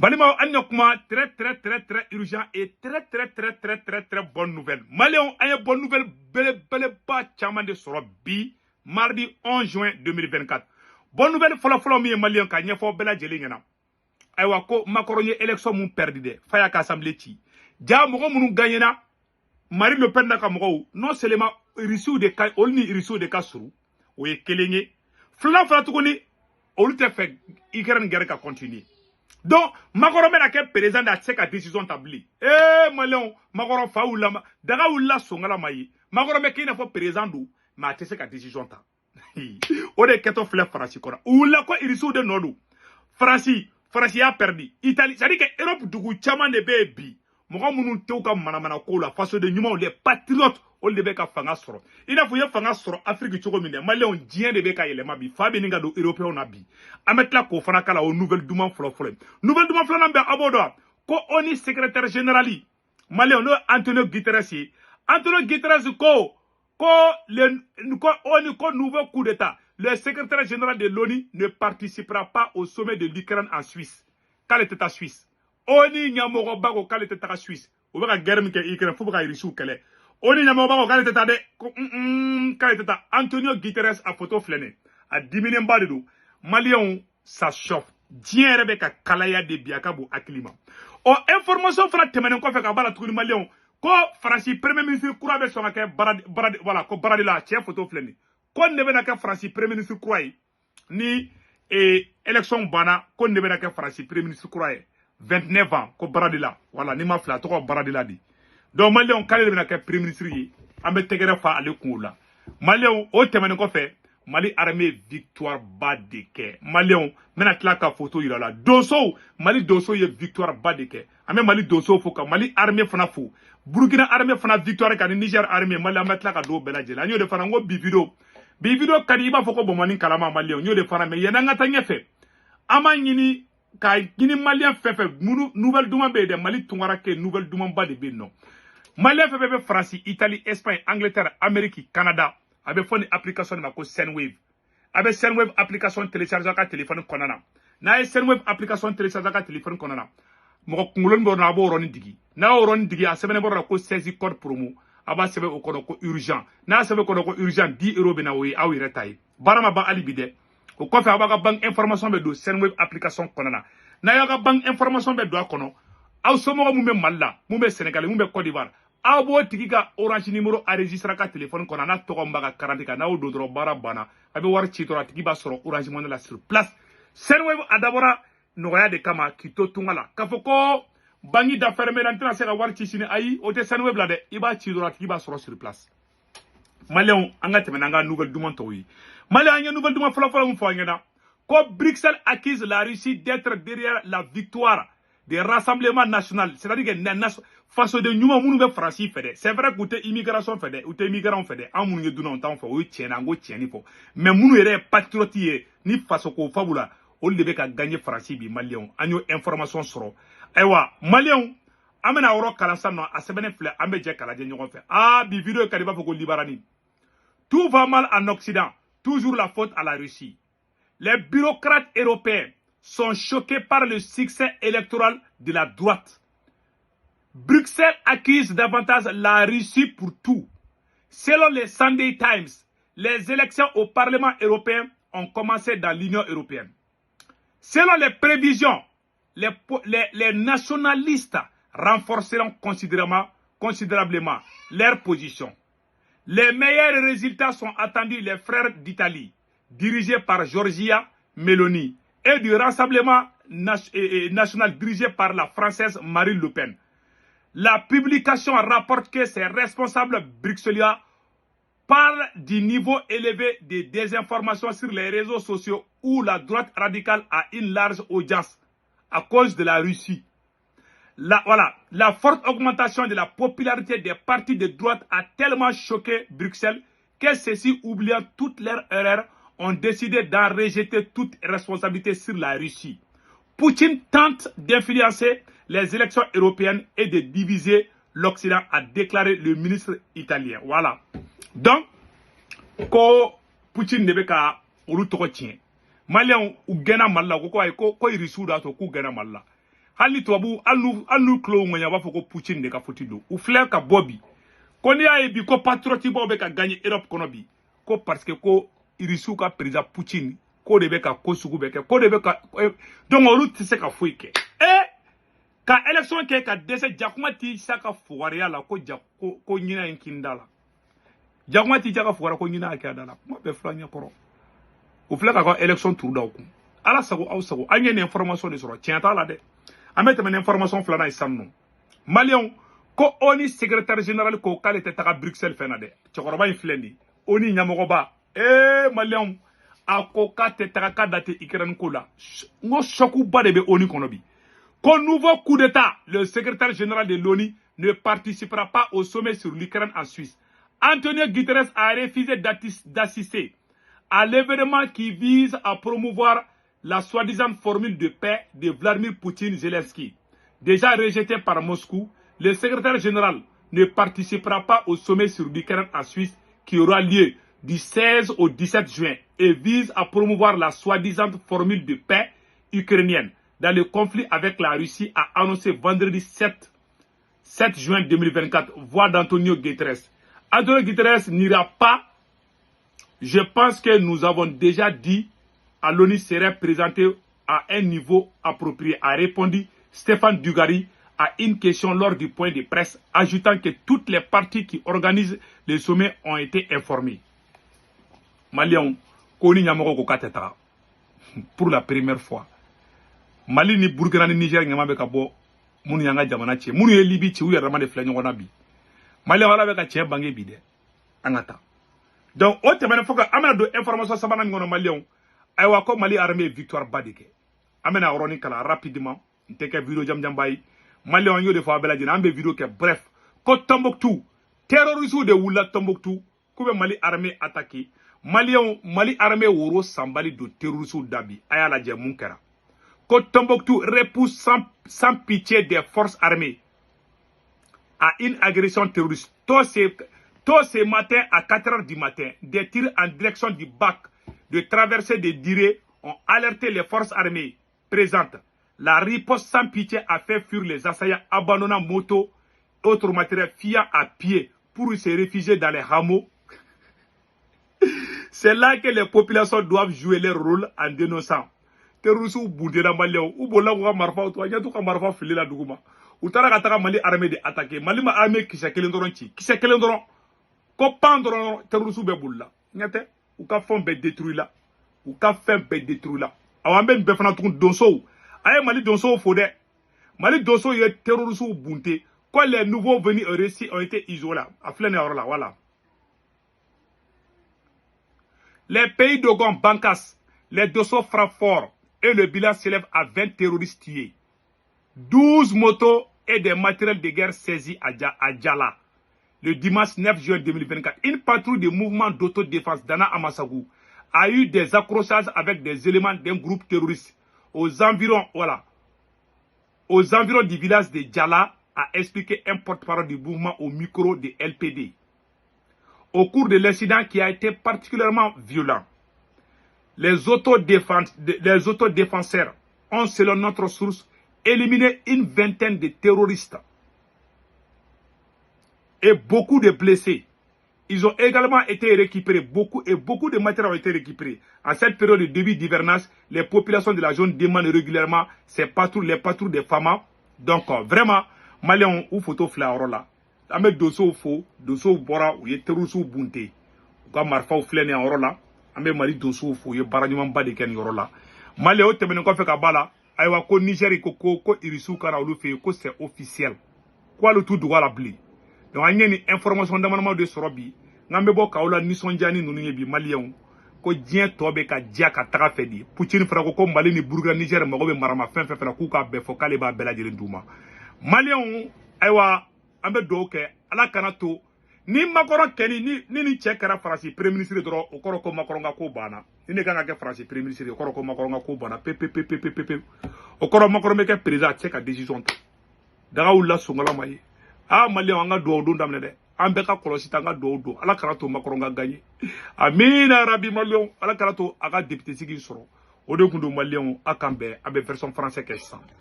Balima Anyokuma, très urgent et très bonne nouvelle. Maléon a une bonne nouvelle, belle pas chaman de Sorobi, mardi 11 juin 2024. Bonne nouvelle, follow mi Malien ka nyefo bela jelingena. Aywa ko makoroni élection mun perdu de, faya ka assemblée ti. Ja mogo munu gagnena, Marine Le Pen naka mogo, non seulement rissu de ka, olni rissu de ka suru, oye kelenye. Flan tukuni, olu te fait, ikeren guerre ka continuer. Donc, Macron mena ke président da tseka décision tabli. Malon, Macron fa oula, daga oula songala mayi. Macron me kina fo président du, ma tseka décision ta. Ode keto fleur Franci kora. Oula ko irisu de nodu. Franci a perdu. Italie, ça dit que Europe dugu chama de bebi. Moga munu teuka mana ko la face de nyuma les patriotes on de beka fanga soro. Ina fuye fanga soro Afrique choko mine. Malon dien de beka yelema bi. Fabi ninga do européen na bi. Amet la ko fana kala o nouvelle duman flo. Nouvelle duman flo nambe abodo. Ko oni secrétaire générali. Malon no Antonio Guterres. Antonio Guterres ko oni ko nouveau coup d'état. Le secrétaire général de l'ONU ne participera pas au sommet de l'Ukraine en Suisse. Quel était ta Suisse? Oni nyamoro bago quel était ta Suisse? Ou baka guerre mike Ukraine faut baka irisu kele. Oni nyamoro bago quel était ta de quel était ta Antonio Guterres a photo flene. A diminuer mbade do. Malien ça chauffe. Dien rebe ka kalaya de biakabu akilima. O information fana temene ko fe ka bala tukuni malien ko Franci premier ministre kura be songa ke baradi voilà ko baradi la chef photo flene. Kon ne bena ke Franci premier ministre kura ni élection bana kon ne bena ke Franci premier ministre kura 29 ans ko baradila voilà ni ma fla to ko baradila di donc malien kale bena ke premier ministre yi ambe tegere fa ale kula malien o temene ko fe Mali armée victoire ba de ke malien mena klaka photo yi la doso Mali doso ye victoire ba de ke ame Mali doso fo ka Mali armée fana fo Burkina armée fana victoire ka ni Niger armée Mali ametla ka do bela jela nyo de fana ngo bi video kadi ba foko bomani kalama malien nyo de fana me yena ngata nyefe ama nyini ka nyini malien fefe nouvelle duma be de Mali tungara ke nouvelle duma ba de be non malien fefe France Italie Espagne Angleterre Amérique Canada abe foni application ma ko Sendwave abe Sendwave application télécharger ka téléphone konana na Sendwave application télécharger ka téléphone konana mo kungulon bo na bo roni digi na roni digi a sebene bo ko 16 code promo aba sebe o kono ko urgent na sebe kono ko urgent 10 € bena wi awi retail barama ba alibide o ko fa aba bank information be do Sendwave application konana na yaga bank information be do kono aw somo mu me malla mu me Sénégal mu me Côte d'Ivoire abo tigiga orange numéro enregistré ka téléphone konana to mbaga 40 ka na o do dro bara bana abe war ci to tigiba soro orange money la sur place Sendwave adabora noya de kama kito tungala kafoko bangi d'affaires me l'entrée c'est la war ci sini ayi o te Sendwave la de iba ci dro tigiba soro sur place malien anga temenanga nouvelle demande to yi malien anga nouvelle demande fala mu fo ngena ko Bruxelles accuse la Russie d'être derrière la victoire des rassemblements nationaux, c'est-à-dire que face de nous, nous sommes français. C'est vrai que nous immigration fait, ou immigrants fait, en nous donnons temps fait, oui tiens, en tiens il faut. Mais nous sommes patriotes ni face au fabula, on devait gagner français bi Malion, agno information sur. Ewa Malion, amena oro kalansan no asebene fle ambeje kalaje nyon fait. Ah bi vidéo kadiba foko libarani. Tout va mal en Occident, toujours la faute à la Russie. Les bureaucrates européens sont choqués par le succès électoral de la droite. Bruxelles accuse davantage la Russie pour tout. Selon les Sunday Times, les élections au Parlement européen ont commencé dans l'Union européenne. Selon les prévisions, les nationalistes renforceront considérablement leur position. Les meilleurs résultats sont attendus les frères d'Italie, dirigés par Giorgia Meloni, et du Rassemblement national dirigé par la Française Marine Le Pen. La publication rapporte que ces responsables bruxellois parlent du niveau élevé de désinformation sur les réseaux sociaux où la droite radicale a une large audience à cause de la Russie. La forte augmentation de la popularité des partis de droite a tellement choqué Bruxelles que ceux-ci, oubliant toutes leurs erreurs, ont décidé d'en rejeter toute responsabilité sur la Russie. Poutine tente d'influencer les élections européennes et de diviser l'Occident, a déclaré le ministre italien. Voilà. Donc, ko Poutine ne veut pas ou tient. Malien ou gena malla ko ko irisu da to ku gena malla. hali tubabu anu klo ngonya ba foko Poutine de ka foti do ou fleur ka bobi ko ni ay bi ko patriote bo be ka gagner Europe kono bi ko parce que ko irisu ka président Poutine ko de be ka ko sugu be ko de be ka donc olu tise ka foi ke ka élection ke ka dese jakuma ti saka fowaria la ko ko nyina enkindala jakuma ti jaka fowara ko nyina ka dala mo be franya koro ou fleur ka élection tour da ko ala sago aw sago anye ne information de soro tienta la de amete men information flana isanno malion ko oni secrétaire général ko kale te taka Bruxelles fena de chokoroba inflendi oni nyamogoba malion ako ka te taka date Ukraine ko la ngo soku ba de be oni kono bi ko nouveau coup d'état le secrétaire général de l'ONU ne participera pas au sommet sur l'Ukraine en Suisse. Antonio Guterres a refusé d'assister à l'événement qui vise à promouvoir la soi-disant formule de paix de Vladimir Poutine-Zelensky. Déjà rejeté par Moscou, le secrétaire général ne participera pas au sommet sur l'Ukraine en Suisse qui aura lieu du 16 au 17 juin et vise à promouvoir la soi-disant formule de paix ukrainienne dans le conflit avec la Russie, a annoncé vendredi 7 juin 2024, voix d'Antonio Guterres. Antonio Guterres n'ira pas. Je pense que nous avons déjà dit à l'ONU serait présenté à un niveau approprié, a répondu Stéphane Dugarry à une question lors du point de presse, ajoutant que toutes les parties qui organisent les sommets ont été informées. Malion, Koni Nyamoko Kokateta, pour la première fois. Mali ni Burkina ni Niger nyama be ka bo munu yanga jamana che munu ye Libi che uya ramane fla nyona bi Mali wala be ka che bangi bi de angata donc o temene foka amena do information sabana ngono Malion ay wa ko Mali armée victoire badike amena roni kala rapidement nteke vidéo jam bay Malion yo de fa bela dina ambe vidéo ke bref ko Tombouctou terroriste de wula Tombouctou ko be Mali armée attaqué Mali armée woro sambali do terroriste dabi ayala je munkara que Tombouctou repousse sans pitié des forces armées à une agression terroriste. Tôt ce matin à 4 h du matin, des tirs en direction du bac de traversée des Diré ont alerté les forces armées présentes. La riposte sans pitié a fait fuir les assaillants abandonnant moto et autres matériels fiant à pied pour se réfugier dans les hameaux. C'est là que les populations doivent jouer leur rôle en dénonçant. Terroristes boudé dans Mali ou bola ko marfa to anya to ka marfa fili la duguma utara ka taka Mali armée de attaquer Mali ma armée kisa kelen doron ko pandron terroristes be bulla nyate ou ka fond be détruit là ou ka fin be détruit là awambe be fana tun donso ay Mali donso fodé Mali donso ye terroristes bunté quand les nouveaux venus au récit ont été isolés à flene là voilà les pays d'Ogon Bankas les dossiers frappent fort et le bilan s'élève à 20 terroristes tués. 12 motos et des matériels de guerre saisis à Djala. Le dimanche 9 juin 2024, une patrouille de mouvement d'autodéfense d'Ana Amassagou a eu des accrochages avec des éléments d'un groupe terroriste aux environs du village de Djala, a expliqué un porte-parole du mouvement au micro de LPD. Au cours de l'incident qui a été particulièrement violent, les autodéfenseurs ont, selon notre source, éliminé une vingtaine de terroristes et beaucoup de blessés. Ils ont également été récupérés, beaucoup de matériel ont été récupérés. En cette période de début d'hivernage, les populations de la zone demandent régulièrement les patrouilles des femmes. Donc, vraiment, Maliens ou photo fleur là. Avec dosso faux, dosso bora ou les terroristes bunté. Comme marfa ou flène en là. Ambe Mali dosso fo ye baranyuma ba de ken yoro la Mali o temene ko fe ka bala aywa ko Niger ko irisu kana olu fe ko c'est officiel quoi le tout droit la bli donc anyeni information d'amana de sorobi ngambe bo ka ola nisonjani nunu yebi Malien ko dien tobe ka dia ka taga fe di Poutine fra ko Mali ni Burkina Niger ma ko be marama fen na ku ka be fo kale ba bela jele nduma Malien aywa ambe do ke ala kana to ni makoro keni ni che kara France premier ministre dro okoro ko makoro nga ko bana ni ga nga France premier ministre okoro ko makoro nga ko bana pepe okoro makoro me ke président che ka décision ta daga ulla sungola mai Mali nga do ndamne de ambe ka kolosi tanga do ala kara to makoro nga gagné amina rabbi Mali ala kara to aga député sigi soro o de kundu Mali akambe abe version français que ça